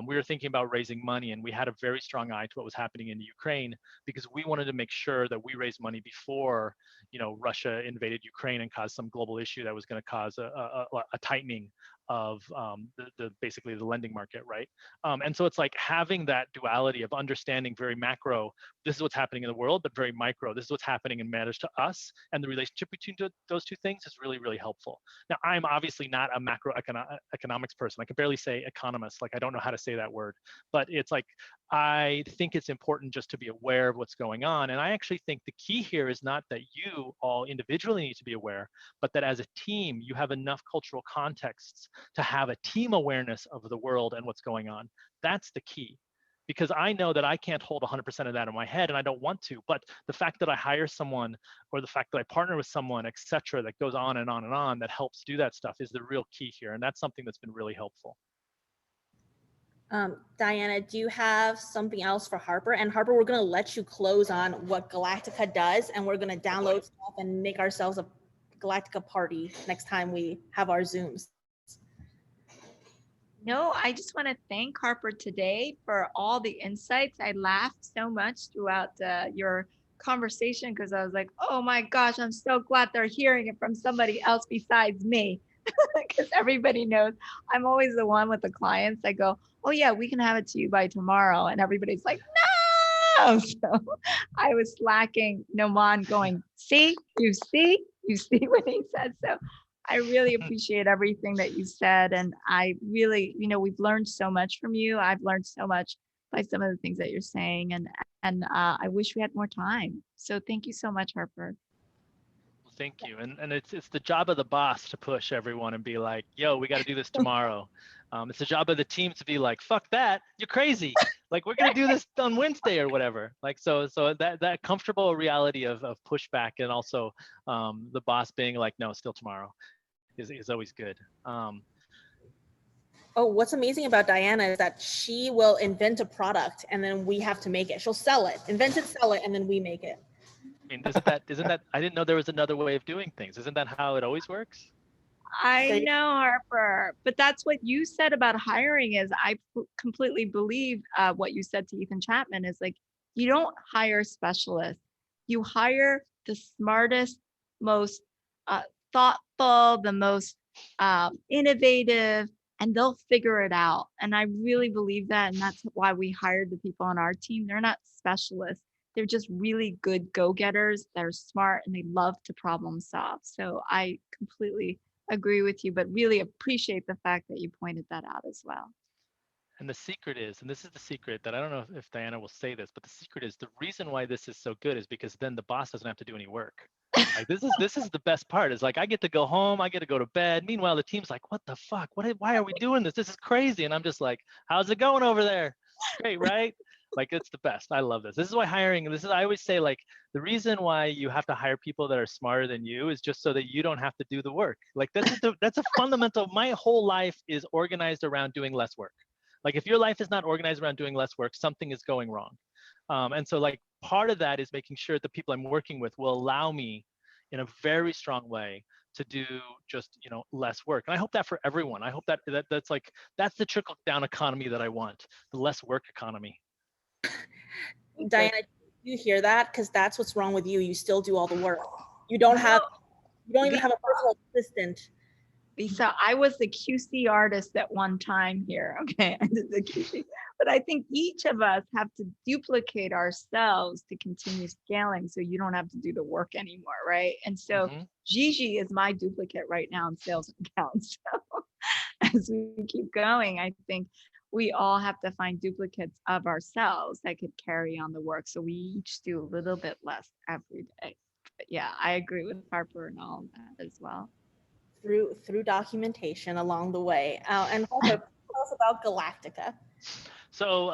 S1: we were thinking about raising money and we had a very strong eye to what was happening in Ukraine because we wanted to make sure that we raised money before, you know, Russia invaded Ukraine and caused some global issue that was going to cause a tightening of the basically the lending market, right? And so it's like having that duality of understanding very macro, this is what's happening in the world, but very micro, this is what's happening and matters to us. And the relationship between those two things is really, really helpful. Now, I'm obviously not a economics person. I can barely say economist, like I don't know how to say that word, but it's like, I think it's important just to be aware of what's going on. And I actually think the key here is not that you all individually need to be aware, but that as a team, you have enough cultural contexts to have a team awareness of the world and what's going on. That's the key. Because I know that I can't hold 100% of that in my head and I don't want to, but the fact that I hire someone or the fact that I partner with someone, et cetera, that goes on and on and on, that helps do that stuff is the real key here. And that's something that's been really helpful.
S2: Diana, do you have something else for Harper? And Harper, we're going to let you close on what Galactica does, and we're going to download stuff and make ourselves a Galactica party next time we have our Zooms.
S3: No, I just want to thank Harper today for all the insights. I laughed so much throughout your conversation because I was like, oh my gosh, I'm so glad they're hearing it from somebody else besides me. Because everybody knows I'm always the one with the clients. I go, oh yeah, we can have it to you by tomorrow. And everybody's like, no. So I was slacking Noman going, see what he said. So I really appreciate everything that you said. And I really, we've learned so much from you. I've learned so much by some of the things that you're saying. And I wish we had more time. So thank you so much, Harper.
S1: Well, thank you. And it's the job of the boss to push everyone and be like, yo, we got to do this tomorrow. It's the job of the team to be like, fuck that, you're crazy. Like, we're going to do this on Wednesday or whatever. Like, so that comfortable reality of pushback and also the boss being like, no, still tomorrow. Is always good.
S2: Oh, what's amazing about Diana is that she will invent a product and then we have to make it. She'll sell it, invent it, sell it, and then we make it.
S1: I mean, isn't that, I didn't know there was another way of doing things. Isn't that how it always works?
S3: I know, Harper, but that's what you said about hiring is I completely believe what you said to Ethan Chapman is like, you don't hire specialists. You hire the smartest, most thoughtful, the most innovative, and they'll figure it out. And I really believe that. And that's why we hired the people on our team. They're not specialists. They're just really good go-getters. They're smart and they love to problem solve. So I completely agree with you, but really appreciate the fact that you pointed that out as well.
S1: And the secret is, and this is the secret that I don't know if Diana will say this, but the secret is the reason why this is so good is because then the boss doesn't have to do any work. Like this is the best part is like I get to go home, I get to go to bed. Meanwhile, the team's like, what the fuck? Why are we doing this? This is crazy. And I'm just like, how's it going over there? Great, right? Like it's the best. I love this. This is why hiring, I always say like the reason why you have to hire people that are smarter than you is just so that you don't have to do the work. Like that's a fundamental, my whole life is organized around doing less work. Like if your life is not organized around doing less work, something is going wrong. And so like part of that is making sure the people I'm working with will allow me in a very strong way to do just, less work. And I hope that for everyone. I hope that's the trickle down economy that I want, the less work economy.
S2: Diana, you hear that? Because that's what's wrong with you. You still do all the work. You don't even have a personal assistant
S3: So I was the QC artist at one time here. Okay, I did the QC, but I think each of us have to duplicate ourselves to continue scaling, so you don't have to do the work anymore, right? And so Gigi is my duplicate right now in sales and accounts. So as we keep going, I think we all have to find duplicates of ourselves that could carry on the work. So we each do a little bit less every day. But yeah, I agree with Harper and all that as well.
S2: Through documentation along the way. And Harper, tell us about Galactica.
S1: So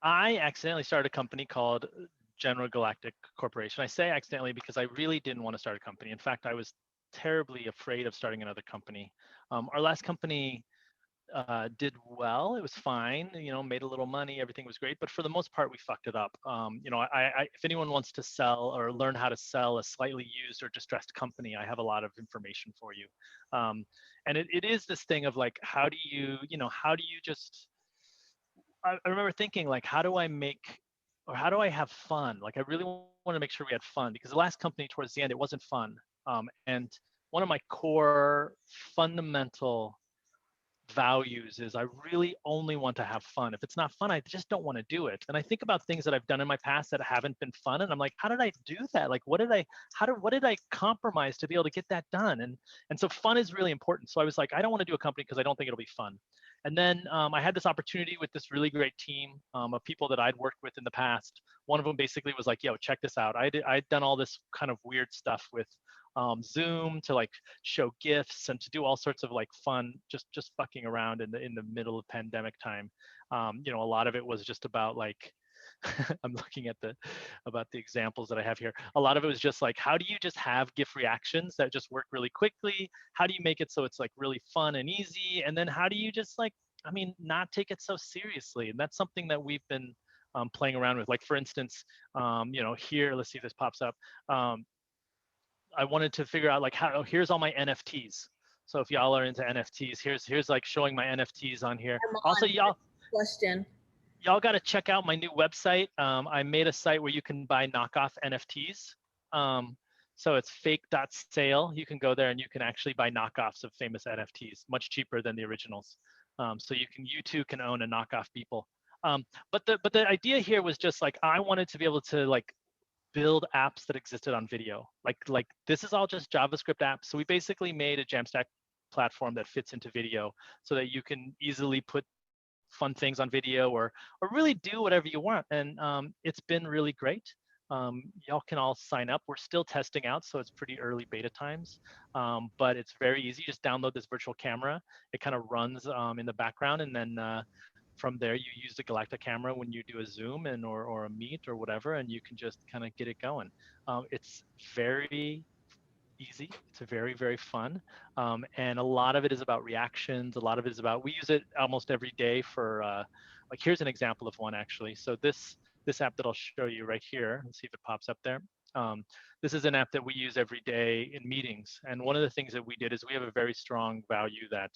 S1: I accidentally started a company called General Galactic Corporation. I say accidentally because I really didn't want to start a company. In fact, I was terribly afraid of starting another company. Our last company did well. It was fine, you know, made a little money, everything was great, but for the most part, we fucked it up. You know, if anyone wants to sell or learn how to sell a slightly used or distressed company, I have a lot of information for you. And it is this thing of like, how do you just, I remember thinking like, how do I have fun? Like, I really want to make sure we had fun, because the last company towards the end, it wasn't fun. And one of my core fundamental values is I really only want to have fun. If it's not fun, I just don't want to do it. And I think about things that I've done in my past that haven't been fun, and I'm like, how did I do that? Like, what did I compromise to be able to get that done? And so fun is really important. So I was like, I don't want to do a company because I don't think it'll be fun. And then I had this opportunity with this really great team of people that I'd worked with in the past. One of them basically was like, yo, check this out. I'd done all this kind of weird stuff with Zoom to like show gifts and to do all sorts of like fun, just fucking around in the middle of pandemic time. You know, a lot of it was just about like, I'm looking at about the examples that I have here. A lot of it was just like, how do you just have GIF reactions that just work really quickly? How do you make it so it's like really fun and easy? And then how do you just like, I mean, not take it so seriously? And that's something that we've been playing around with. Like, for instance, you know, here, let's see if this pops up. I wanted to figure out like here's all my NFTs. So if y'all are into NFTs, here's like showing my NFTs on here. Also, y'all got to check out my new website. I made a site where you can buy knockoff NFTs. So it's fake.sale. You can go there and you can actually buy knockoffs of famous NFTs, much cheaper than the originals. So you too can own a knockoff people. But the idea here was just like, I wanted to be able to like build apps that existed on video. Like this is all just JavaScript apps. So we basically made a Jamstack platform that fits into video so that you can easily put fun things on video or really do whatever you want. And it's been really great. Y'all can all sign up. We're still testing out, so it's pretty early beta times, but it's very easy. Just download this virtual camera. It kind of runs in the background, and then from there, you use the Galactic camera when you do a Zoom or a Meet or whatever, and you can just kind of get it going. It's very easy. It's very, very fun. And a lot of it is about reactions. A lot of it is about, we use it almost every day for, like, here's an example of one actually. So this app that I'll show you right here, let's see if it pops up there. This is an app that we use every day in meetings. And one of the things that we did is we have a very strong value that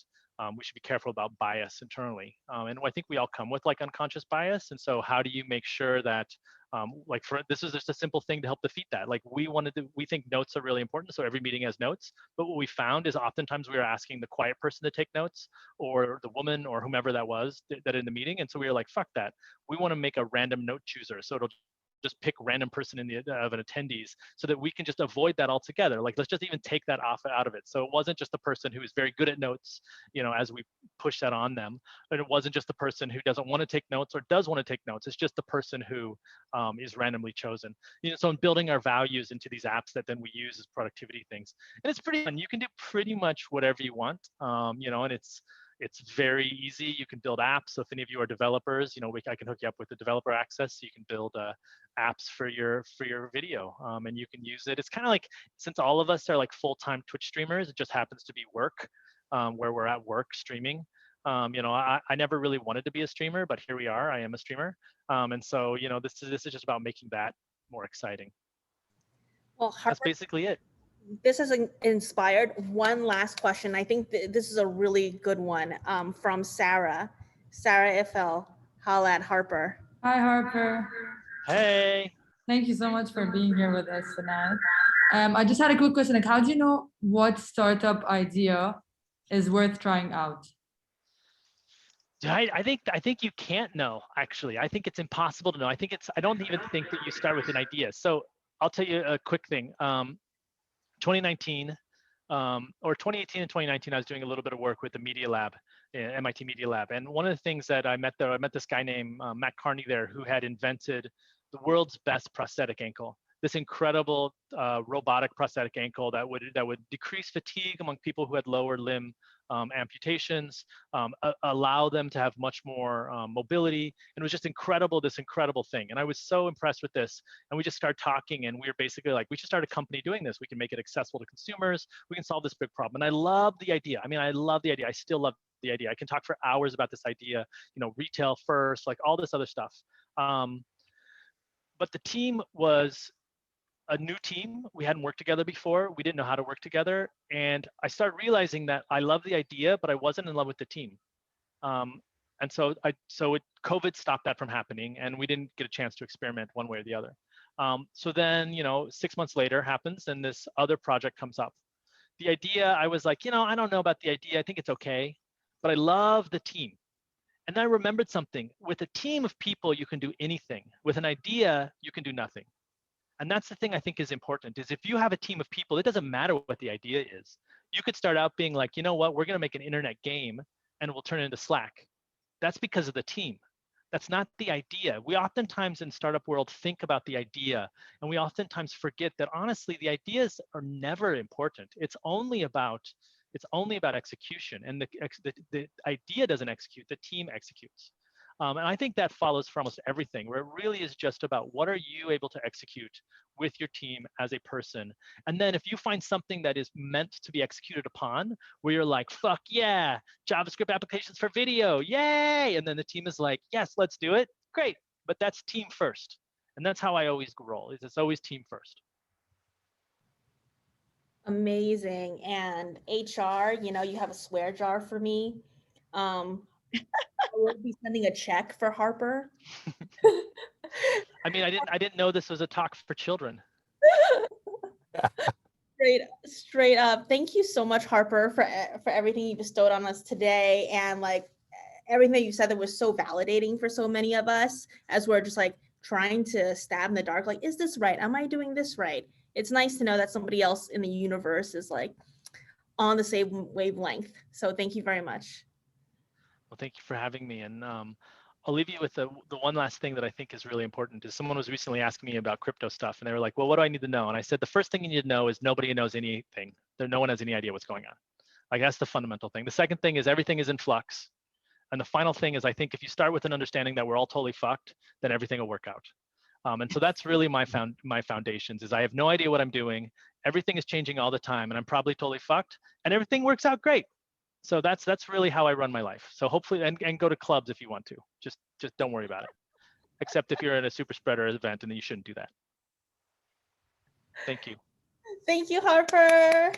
S1: we should be careful about bias internally. And I think we all come with like unconscious bias. And so how do you make sure that, like this is just a simple thing to help defeat that. Like we think notes are really important. So every meeting has notes. But what we found is oftentimes we were asking the quiet person to take notes, or the woman or whomever that was that in the meeting. And so we were like, fuck that. We want to make a random note chooser. So it'll just pick random person of an attendees so that we can just avoid that altogether. Like, let's just even take that out of it. So it wasn't just the person who is very good at notes, you know, as we push that on them. And it wasn't just the person who doesn't want to take notes or does want to take notes. It's just the person who is randomly chosen. You know, so in building our values into these apps that then we use as productivity things. And it's pretty fun. You can do pretty much whatever you want, you know, and it's very easy. You can build apps. So if any of you are developers, you know, I can hook you up with the developer access. So you can build apps for your video, and you can use it. It's kind of like, since all of us are like full-time Twitch streamers, it just happens to be work, where we're at work streaming. You know, I never really wanted to be a streamer, but here we are. I am a streamer, and so you know, this is just about making that more exciting.
S2: Well, Harper,
S1: that's basically it.
S2: This has inspired one last question. I think this is a really good one, from Sarah. Sarah FL, holla at Harper.
S7: Hi, Harper.
S1: Hey.
S7: Thank you so much for being here with us tonight. I just had a quick question. Like, how do you know what startup idea is worth trying out?
S1: I think you can't know, actually. I think it's impossible to know. I don't even think that you start with an idea. So I'll tell you a quick thing. 2019 or 2018 and 2019, I was doing a little bit of work with the Media Lab, MIT Media Lab. And one of the things that I met there, I met this guy named Matt Carney there, who had invented the world's best prosthetic ankle. This incredible robotic prosthetic ankle that would decrease fatigue among people who had lower limb amputations, allow them to have much more mobility. And it was just incredible, this incredible thing. And I was so impressed with this. And we just started talking, and we were basically like, we should start a company doing this. We can make it accessible to consumers. We can solve this big problem. And I love the idea. I mean, I love the idea. I still love the idea. I can talk for hours about this idea, retail first, like all this other stuff. But the team was a new team. We hadn't worked together before. We didn't know how to work together. And I started realizing that I love the idea, but I wasn't in love with the team. And so COVID stopped that from happening, and we didn't get a chance to experiment one way or the other. So then, 6 months later happens, and this other project comes up. The idea, I was like, I don't know about the idea. I think it's okay, but I love the team. And then I remembered something. With a team of people, you can do anything. With an idea, you can do nothing. And that's the thing I think is important, is if you have a team of people, it doesn't matter what the idea is. You could start out being like, you know what, we're going to make an internet game and we'll turn it into Slack. That's because of the team. That's not the idea. We oftentimes in startup world think about the idea, and we oftentimes forget that honestly, the ideas are never important. It's only about execution, and the idea doesn't execute, the team executes. And I think that follows for almost everything, where it really is just about what are you able to execute with your team as a person. And then if you find something that is meant to be executed upon, where you're like, fuck yeah, JavaScript applications for video, yay! And then the team is like, yes, let's do it. Great, but that's team first. And that's how I always roll, is it's always team first.
S2: Amazing. And HR, you have a swear jar for me. I will be sending a check for Harper.
S1: I mean, I didn't know this was a talk for children.
S2: Straight up. Thank you so much, Harper, for everything you bestowed on us today, and like everything that you said that was so validating for so many of us as we're just like trying to stab in the dark. Like, is this right? Am I doing this right? It's nice to know that somebody else in the universe is like on the same wavelength. So thank you very much.
S1: Well, thank you for having me. And I'll leave you with the one last thing that I think is really important is someone was recently asking me about crypto stuff, and they were like, well, what do I need to know? And I said, the first thing you need to know is nobody knows anything. No one has any idea what's going on. Like, that's the fundamental thing. The second thing is everything is in flux. And the final thing is, I think if you start with an understanding that we're all totally fucked, then everything will work out. And so that's really my foundations, is I have no idea what I'm doing. Everything is changing all the time, and I'm probably totally fucked, and everything works out great. So that's really how I run my life. So hopefully, and go to clubs if you want to. Just don't worry about it. Except if you're at a super spreader event, and then you shouldn't do that. Thank you.
S2: Thank you, Harper.